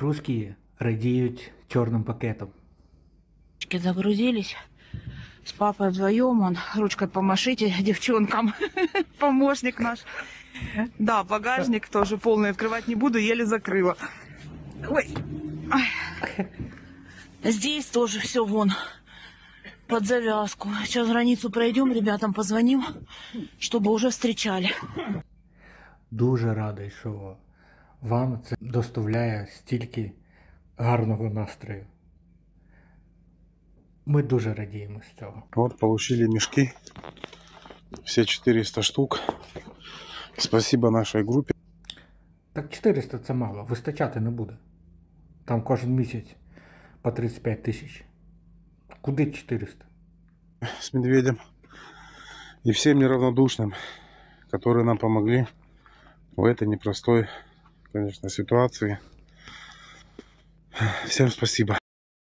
Русские радеют черным пакетом. Загрузились с папой вдвоем, он ручкой помашите девчонкам, помощник наш. Да, багажник тоже полный открывать не буду, еле закрыла. Ой. Ай. Здесь тоже все вон под завязку. Сейчас границу пройдем, ребятам позвоним, чтобы уже встречали. Дуже радий, що вам це доставляє стільки гарного настрою. Ми дуже радіємо з цього. Вот получили мешки. Все 400 штук. Спасибо нашей группе. Так 400 це мало, вистачати не буде. Там кожен місяць по 35 тисяч. Куди 400? С Медведем. И всем неравнодушным, которые нам помогли в этой непростой, конечно, ситуации. Всем спасибо.